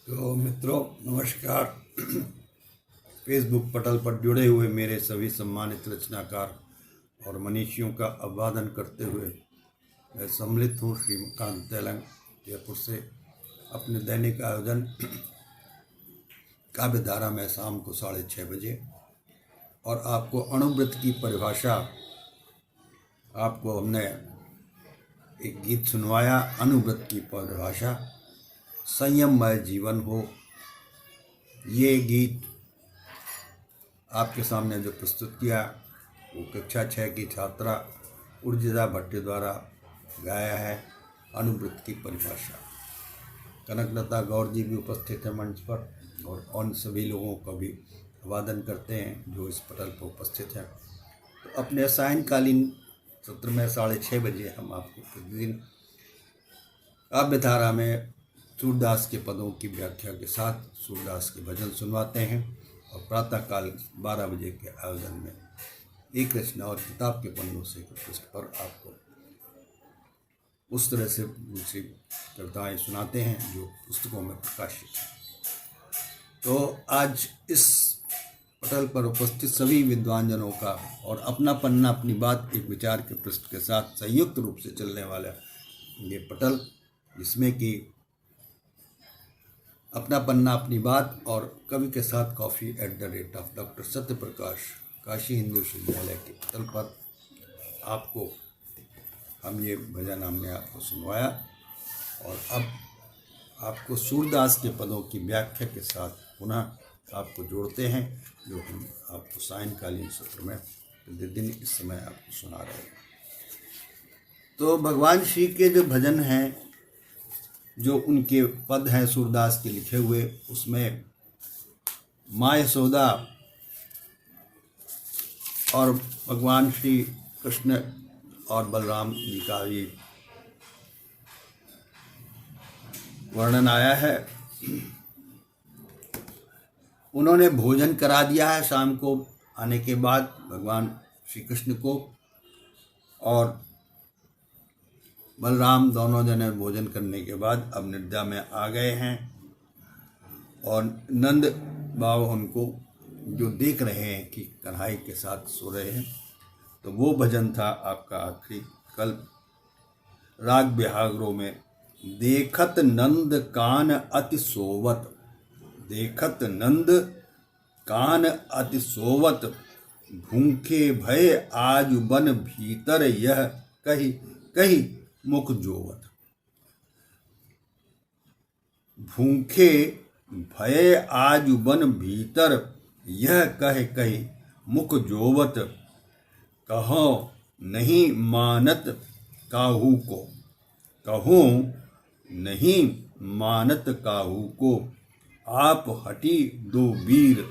तो मित्रों नमस्कार। फेसबुक पटल पर जुड़े हुए मेरे सभी सम्मानित रचनाकार और मनीषियों का अभिवादन करते हुए मैं सम्मिलित हूँ श्रीकांत तेलंग जयपुर से अपने दैनिक आयोजन काव्य धारा में शाम को 6:30 बजे। और आपको अणुव्रत की परिभाषा, आपको हमने एक गीत सुनवाया। अनुव्रत की परिभाषा संयममय जीवन हो। ये गीत आपके सामने जो प्रस्तुत किया वो कक्षा 6 की छात्रा उर्जिता भट्ट द्वारा गाया है। अनुव्रत की परिभाषा। कनकलता गौर जी भी उपस्थित हैं मंच पर और उन सभी लोगों का भी अभिवादन करते हैं जो इस पटल पर उपस्थित हैं। तो अपने सायंकालीन सत्र में 6:30 बजे हम आपको प्रतिदिन काव्य धारा में सूरदास के पदों की व्याख्या के साथ सूरदास के भजन सुनवाते हैं और प्रातःकाल 12 बजे के आयोजन में एक रचना और किताब के पन्नों से पृष्ठ पर आपको उस तरह से दूसरी कविताएँ सुनाते हैं जो पुस्तकों में प्रकाशित हैं। तो आज इस पटल पर उपस्थित सभी विद्वानजनों का और अपना पन्ना अपनी बात एक विचार के पृष्ठ के साथ संयुक्त रूप से चलने वाला ये पटल, जिसमें कि अपना पन्ना अपनी बात और कवि के साथ कॉफ़ी @ डॉक्टर सत्यप्रकाश काशी हिंदू विश्वविद्यालय के पटल पर आपको हम ये भजन हमने आपको सुनवाया। और अब आपको सूरदास के पदों की व्याख्या के साथ पुनः आपको जोड़ते हैं जो हम आपको सायंकालीन सत्र में प्रतिदिन इस समय आपको सुना रहे हैं। तो भगवान श्री के जो भजन हैं, जो उनके पद हैं सूरदास के लिखे हुए, उसमें माँ यशोदा और भगवान श्री कृष्ण और बलराम जी का भी वर्णन आया है। उन्होंने भोजन करा दिया है शाम को आने के बाद भगवान श्री कृष्ण को, और बलराम दोनों जने भोजन करने के बाद अब निद्रा में आ गए हैं और नंद बाबा उनको जो देख रहे हैं कि कन्हई के साथ सो रहे हैं। तो वो भजन था आपका आखिरी कल राग बिहागरों में। देखत नंद कान अति सोवत, देखत नंद कान अति सोवत, भूखे भय आज बन भीतर यह कही कही मुख जोवत। भूखे भय आज बन भीतर यह कह कही मुख जोवत, कहो नहीं मानत काहू को, कहो नहीं मानत काहू को, आप हटी दो वीर,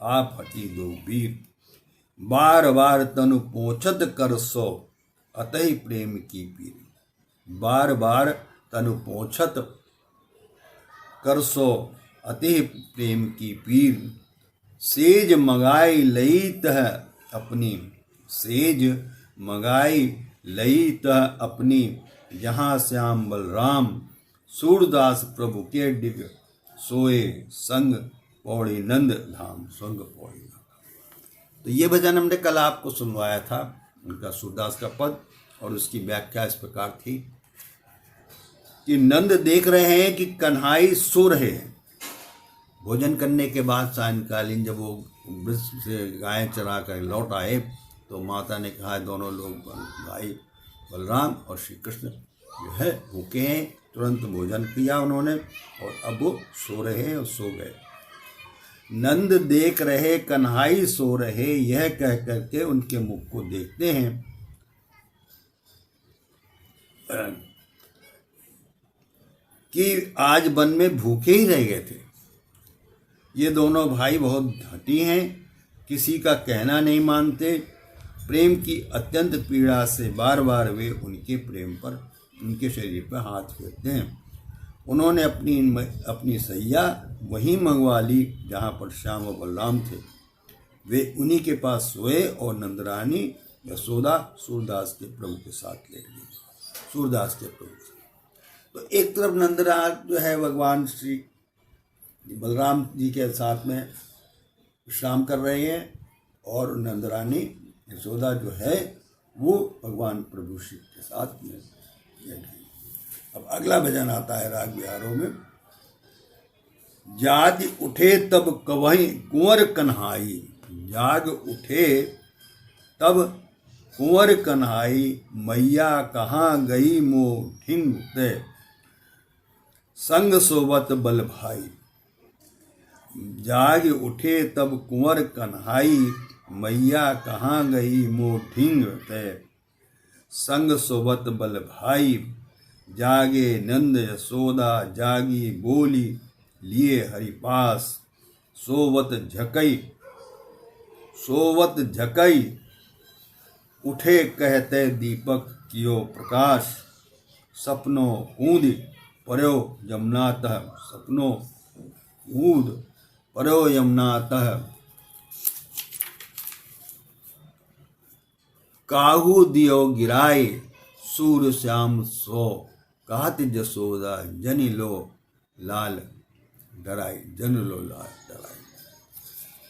आप हटी दो वीर, बार बार तनु पोछत कर सो, अतहि प्रेम की पीर। बार बार तनु पोछत कर सो, अति प्रेम की पीर, सेज मगाई लई तह अपनी, सेज मगाई लई तह अपनी, जहाँ श्याम बलराम सूरदास प्रभु के डिग, सोए संग पौड़ी नंद धाम, संग पौड़ी धाम। तो ये भजन हमने कल आपको सुनवाया था, उनका सूरदास का पद, और उसकी व्याख्या इस प्रकार थी कि नंद देख रहे हैं कि कन्हई सो रहे हैं। भोजन करने के बाद सायंकालीन जब वो वृक्ष से गायें चरा कर लौट आए तो माता ने कहा दोनों लोग भाई बलराम और श्री कृष्ण जो है भूखे हैं। तुरंत भोजन किया उन्होंने और अब वो सो रहे हैं और सो गए। नंद देख रहे कन्हई सो रहे, यह कह करके उनके मुख को देखते हैं कि आज वन में भूखे ही रह गए थे। ये दोनों भाई बहुत हठी हैं, किसी का कहना नहीं मानते। प्रेम की अत्यंत पीड़ा से बार बार वे उनके प्रेम पर, उनके शरीर पर हाथ फेरते हैं। उन्होंने अपनी सैया वहीं मंगवा ली जहाँ पर श्याम और बलराम थे। वे उन्हीं के पास सोए और नंदरानी यशोदा सूरदास के प्रभु के साथ लेट गई। सूरदास के प्रभु। तो एक तरफ नंदराज जो है भगवान श्री बलराम जी के साथ में विश्राम कर रहे हैं और नंद रानी यशोदा जो है वो भगवान प्रभु शिव के साथ में बैठी। अब अगला भजन आता है राग बिहारों में। जाग उठे तब कवहीं कुंवर कन्हाई, जाग उठे तब कुंवर कन्हाई, मैया कहाँ गई मोह ठिंग ते, संग सोबत बल भाई। जाग उठे तब कुंवर कन्हाई, मैया कहाँ गई मोह ठिंग ते, संग सोबत बल भाई। जागे नंद यशोदा जागी बोली, लिए हरिपास, सोवत झकई, उठे कहते दीपक कियो प्रकाश, सपनों कूद पर्यो यमुना तह, सपनों कूद पर्यो यमुना तह। काहू दियो गिराए सूर श्याम सो, कहत जसोदा जनि लो लाल डराई, जन लो लाल डराई।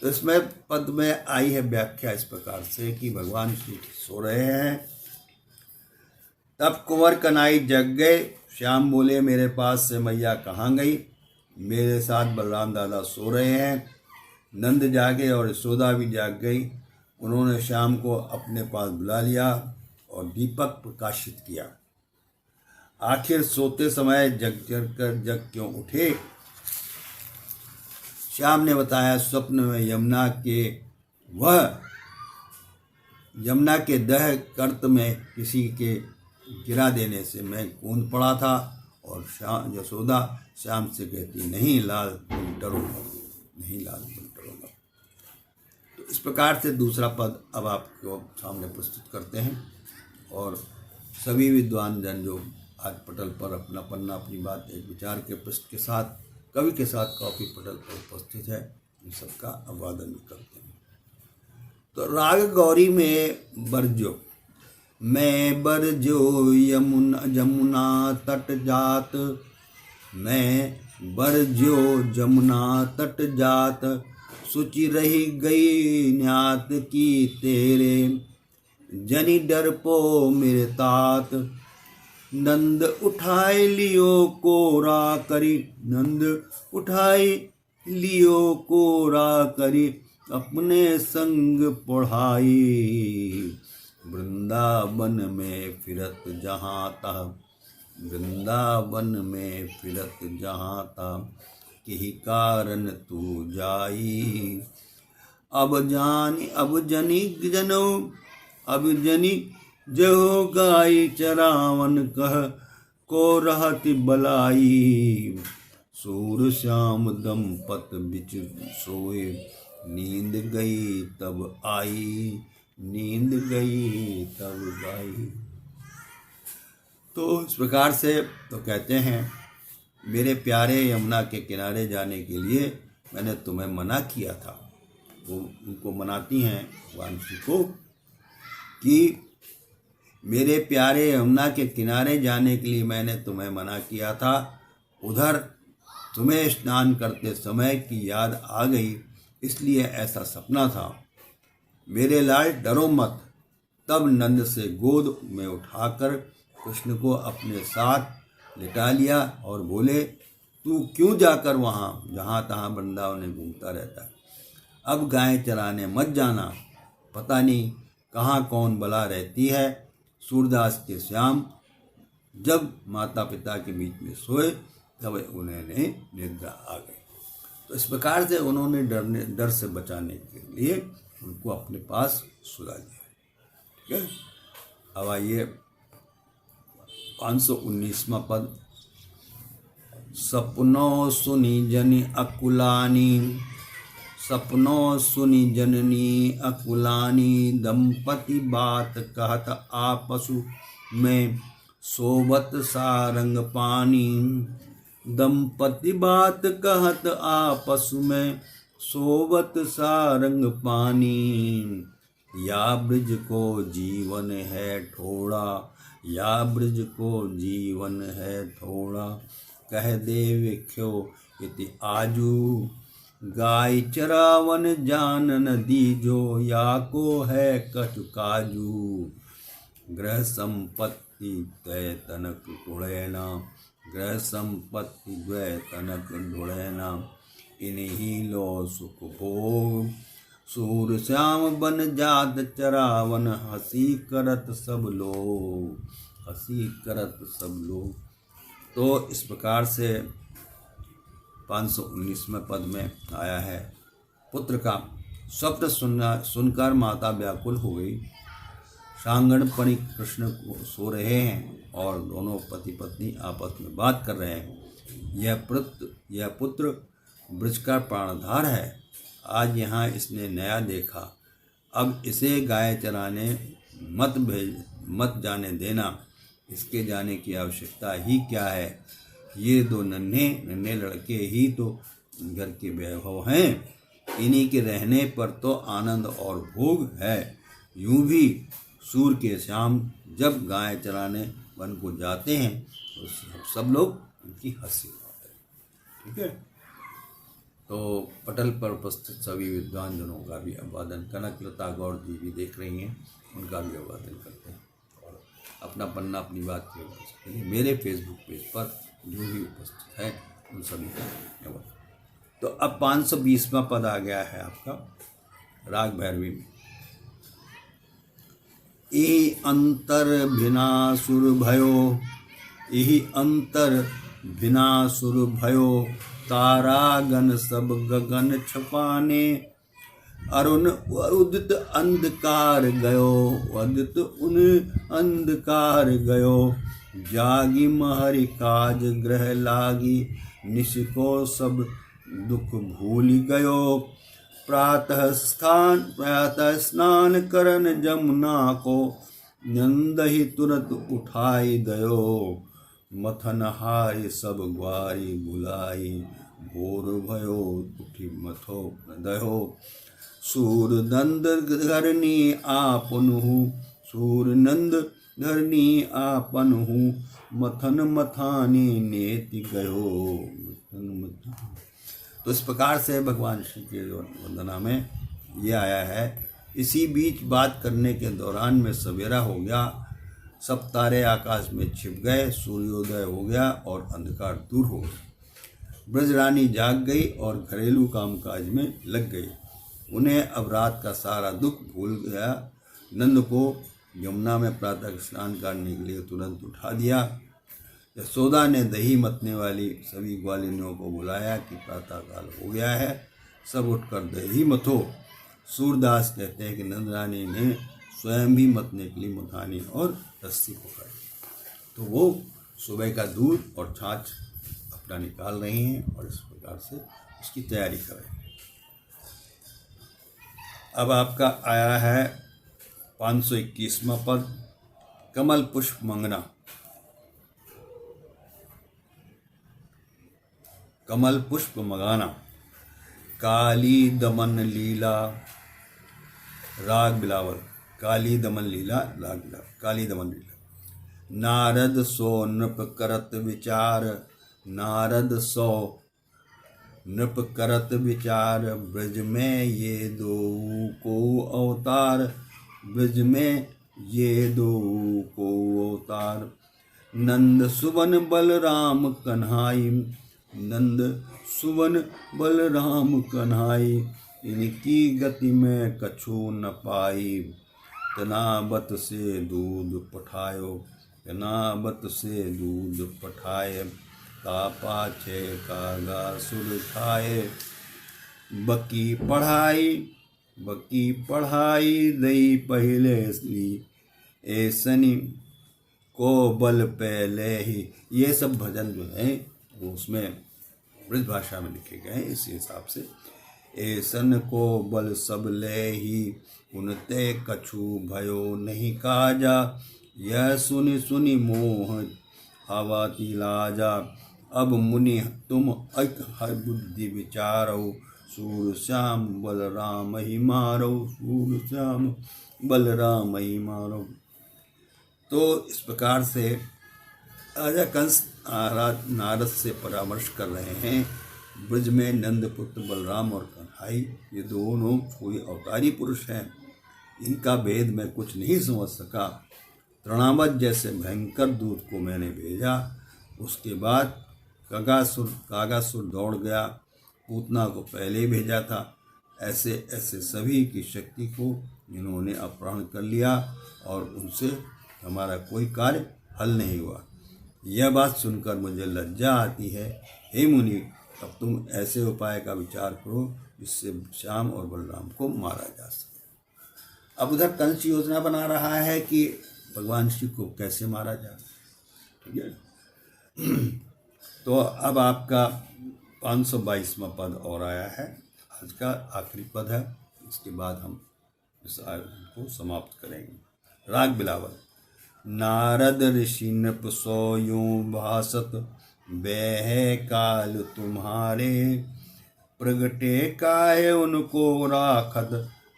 तो इसमें पद में आई है व्याख्या इस प्रकार से कि भगवान श्री सो रहे हैं, तब कुंवर कन्हाई जग गए। श्याम बोले मेरे पास से मैया कहाँ गई, मेरे साथ बलराम दादा सो रहे हैं। नंद जागे और यशोदा भी जाग गई। उन्होंने श्याम को अपने पास बुला लिया और दीपक प्रकाशित किया। आखिर सोते समय जग क्यों उठे। श्याम ने बताया स्वप्न में यमुना के दह कर्त में किसी के गिरा देने से मैं कूद पड़ा था। और यशोदा श्याम से कहती नहीं लाल तुम डरो मत, नहीं लाल तुम डरो मत। तो इस प्रकार से दूसरा पद अब आपको सामने प्रस्तुत करते हैं। और सभी विद्वान जन जो आज पटल पर अपना पन्ना अपनी बात एक विचार के पृष्ठ के साथ कवि के साथ कॉपी पटल पर उपस्थित है, इन सबका अभिवादन करते हैं। तो राग गौरी में बरजो, मैं बरजो यमुना तट जात, मैं बरजो जमुना तट जात, सुचि रही गई न्यात की तेरे, जनि डर पो मेरे तात। नंद उठाए लियो कोरा करी, नंद उठाए लियो कोरा करी, अपने संग पढ़ाई। वृंदावन में फिरत जहाँ तह, वृंदावन में फिरत जहाँ तह, किही कारण तू जाई। अब जनी जहो गाई चरावन कह, को रहति बलाई। सूर श्याम दंपत बिच सोए, नींद गई तब आई, नींद गई तब आई। तो इस प्रकार से तो कहते हैं मेरे प्यारे यमुना के किनारे जाने के लिए मैंने तुम्हें मना किया था। वो उनको मनाती हैं भगवान श्री को कि मेरे प्यारे यमुना के किनारे जाने के लिए मैंने तुम्हें मना किया था। उधर तुम्हें स्नान करते समय की याद आ गई, इसलिए ऐसा सपना था। मेरे लाल डरो मत। तब नंद से गोद में उठाकर कृष्ण को अपने साथ लिटा लिया और बोले तू क्यों जाकर वहाँ जहाँ तहाँ वृंदावन में घूमता रहता है। अब गाय चराने मत जाना, पता नहीं कहाँ कौन बला रहती है। सूरदास के श्याम जब माता पिता के बीच में सोए तब उन्हें निद्रा आ गई। तो इस प्रकार से उन्होंने डर से बचाने के लिए उनको अपने पास सुला दिया। ठीक है, अब आइए 519वां पद। सपनों सुनी जनि अकुलानी, सपनों सुनी जननी अकुलानी, दंपति बात कहत आपसु में, सोवत सारंग पानी। दंपति बात कहत आपसु में, सोवत सारंग पानी। या ब्रज को जीवन है थोड़ा, या ब्रज को जीवन है थोड़ा, कह दे विख्यो इति आजू गाय चरावन जान न दीजो, या को है कछु काजू। ग्रह संपत्ति तय तनक ढूढ़ेना, ग्रह संपत्ति द्वय तनक ढूढ़ेना। इन्हीं लो सुख भोग, सूर श्याम बन जात चरावन। हंसी करत सब लोग, हंसी करत सब लोग। तो इस प्रकार से 519वें पद में आया है। पुत्र का स्वप्न सुनकर माता व्याकुल हो गई। सांगणपणि कृष्ण को सो रहे हैं और दोनों पति पत्नी आपस में बात कर रहे हैं। यह पुत्र ब्रज का प्राणधार है। आज यहाँ इसने नया देखा, अब इसे गाय चराने मत जाने देना। इसके जाने की आवश्यकता ही क्या है। ये दो नन्हे लड़के ही तो घर के वैभव हैं। इन्हीं के रहने पर तो आनंद और भोग है। यूं भी सूर के श्याम जब गाय चराने वन को जाते हैं तो सब लोग उनकी हंसी उड़ाते हैं। ठीक है। तो पटल पर उपस्थित सभी विद्वान जनों का भी अभिवादन, कनकलता गौर जी भी देख रही हैं, उनका भी अभिवादन करते हैं। और अपना पन्ना अपनी बात के सकते हैं मेरे फेसबुक पेज पर जो भी उपस्थित है उन सभी का अभिवादन। तो अब 520वां पद आ गया है आपका राग भैरवी में। इहि अंतर भिनासुर भयो, इहि अंतर भिनासुर भयो। तारागण सब गगन छपाने, अरुण उदित अंधकार गयो, उदित उन अंधकार गयो। जागी महरि काज ग्रह लागी, निश को सब दुख भूल गयो। प्रातः स्नान करन जमुना को, नंदहि तुरंत उठाई दयो। मथन हाय सब ग्वारी बुलाई, भोर भयो उठी मथो दयो। सूर नंद धरनी आपनहु, सूर नंद धरनी आपनहु। मथन मथानी नेति गयो, तो इस प्रकार से भगवान श्री के वंदना में ये आया है। इसी बीच बात करने के दौरान में सवेरा हो गया, सब तारे आकाश में छिप गए, सूर्योदय हो गया और अंधकार दूर हो गया। ब्रजरानी जाग गई और घरेलू कामकाज में लग गई। उन्हें अब रात का सारा दुख भूल गया। नंद को यमुना में प्रातः स्नान करने के लिए तुरंत उठा दिया। यशोदा ने दही मतने वाली सभी ग्वालिनियों को बुलाया कि प्रातःकाल हो गया है, सब उठकर दही मथो। सूरदास कहते हैं कि नंदरानी ने स्वयं भी मतने के लिए मुठानी और रस्सी पकड़ी। तो वो सुबह का दूध और छाछ अपना निकाल रही हैं और इस प्रकार से उसकी तैयारी कर रही हैं। अब आपका आया है 521वां पद, कमल पुष्प मंगना। कमल पुष्प मंगाना। काली दमन लीला राग बिलावल। काली दमन लीला राग बिलावल। काली दमन लीला। नारद सो नृप करत विचार, नारद सो नृप करत विचार। ब्रज में ये दो को अवतार, ब्रज में ये दो को अवतार। नंद सुवन बलराम कन्हाई, नंद सुवन बलराम कन्हाई। इनकी गति में कछु न पाई, तनाबत से दूध पठायो, तनाबत से दूध पठाए। तापा छे कागा सुर खाए, बकी पढ़ाई दई पहले ली। ऐसनी को बल पहले ही। ये सब भजन जो है वो उसमें ब्रज भाषा में लिखे गए हैं। इस हिसाब से ऐसन को बल सब ले ही, उनते कछु भयो नहीं काजा। यह सुनि सुनि मोह हवाती लाजा। अब मुनि तुम एक हर बुद्धि विचारो, सूर श्याम बलराम ही मारो, सूर श्याम बलराम ही मारो। तो इस प्रकार से राजा कंस नारद से परामर्श कर रहे हैं ब्रज में नंद पुत्र बलराम और कन्हई ये दोनों कोई अवतारी पुरुष हैं, इनका भेद मैं कुछ नहीं समझ सका। तृणावत जैसे भयंकर दूत को मैंने भेजा, उसके बाद कागासुर दौड़ गया, पूतना को पहले ही भेजा था। ऐसे ऐसे सभी की शक्ति को इन्होंने अपहरण कर लिया और उनसे हमारा कोई कार्य हल नहीं हुआ। यह बात सुनकर मुझे लज्जा आती है। हे मुनि, अब तुम ऐसे उपाय का विचार करो जिससे श्याम और बलराम को मारा जा सके। अब उधर कंस योजना बना रहा है कि भगवान शिव को कैसे मारा जाए। ठीक है, तो अब आपका 522वां पद और आया है, आज का आखिरी पद है। इसके बाद हम इस आयोजन को समाप्त करेंगे। राग बिलावल। नारद ऋषि नृप सो यूं भासत, वह काल तुम्हारे, प्रगटे काहे उनको राखत,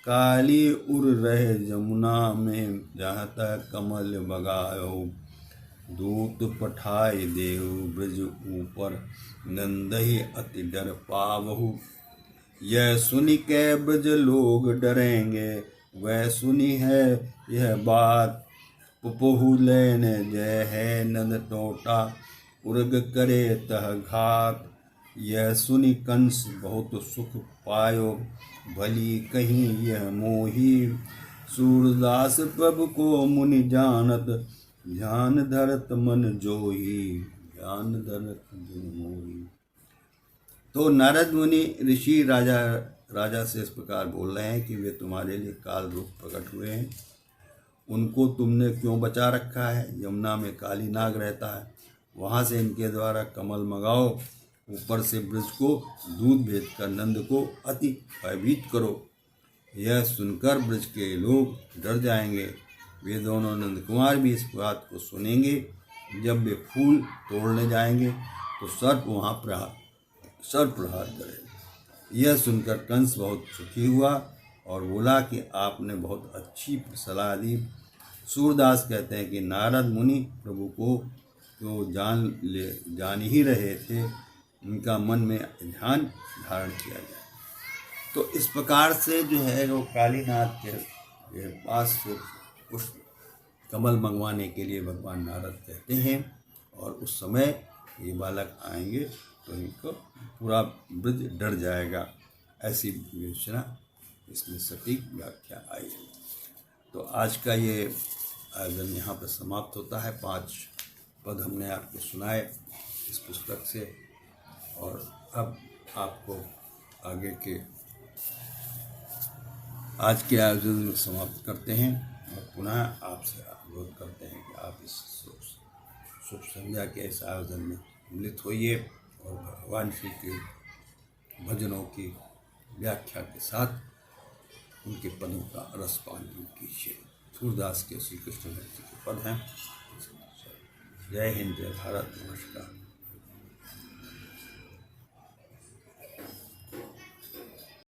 काली उर रहे जमुना में, जहाँ तक कमल बगायो, दूत पठाए देव ब्रज ऊपर, नंदहि अति डर पावहु। यह सुनी के ब्रज लोग डरेंगे, वह सुनी है यह बात, पुपहु लेने जय है नंद टोटा, उर्ग करे तह घात। यह सुनी कंस बहुत सुख पायो, भली कहीं यह मोही, सूरदास प्रभु को मुनि जानत, ध्यान धरत मन जोही, ध्यान धरत मन मोही। तो नारद मुनि ऋषि राजा से इस प्रकार बोल रहे हैं कि वे तुम्हारे लिए काल रूप प्रकट हुए हैं, उनको तुमने क्यों बचा रखा है। यमुना में काली नाग रहता है, वहाँ से इनके द्वारा कमल मंगाओ, ऊपर से ब्रज को दूध भेजकर नंद को अति भयभीत करो। यह सुनकर ब्रज के लोग डर जाएंगे। वे दोनों नंद कुमार भी इस बात को सुनेंगे। जब वे फूल तोड़ने जाएंगे तो सर्प वहाँ प्रहार करेगा। यह सुनकर कंस बहुत सुखी हुआ और बोला कि आपने बहुत अच्छी सलाह दी। सूरदास कहते हैं कि नारद मुनि प्रभु को तो जान ही रहे थे, उनका मन में ध्यान धारण किया जाए। तो इस प्रकार से जो है वो कालीनाथ के पास से पुष्प कमल मंगवाने के लिए भगवान नारद कहते हैं, और उस समय ये बालक आएंगे तो इनको पूरा ब्रज डर जाएगा। ऐसी विवेचना इसमें सटीक व्याख्या आई। तो आज का ये आयोजन यहाँ पर समाप्त होता है। 5 पद हमने आपको सुनाए इस पुस्तक से, और अब आपको आगे के आज के आयोजन में समाप्त करते हैं और पुनः आपसे अनुरोध करते हैं कि आप इस शुभ संध्या के इस आयोजन में सम्मिलित होइए और भगवान श्री के भजनों की व्याख्या के साथ उनके पदों का रसपान कीजिए। सूरदास के श्री कृष्ण भक्ति के पद हैं। जय हिंद, जय भारत, नमस्कार।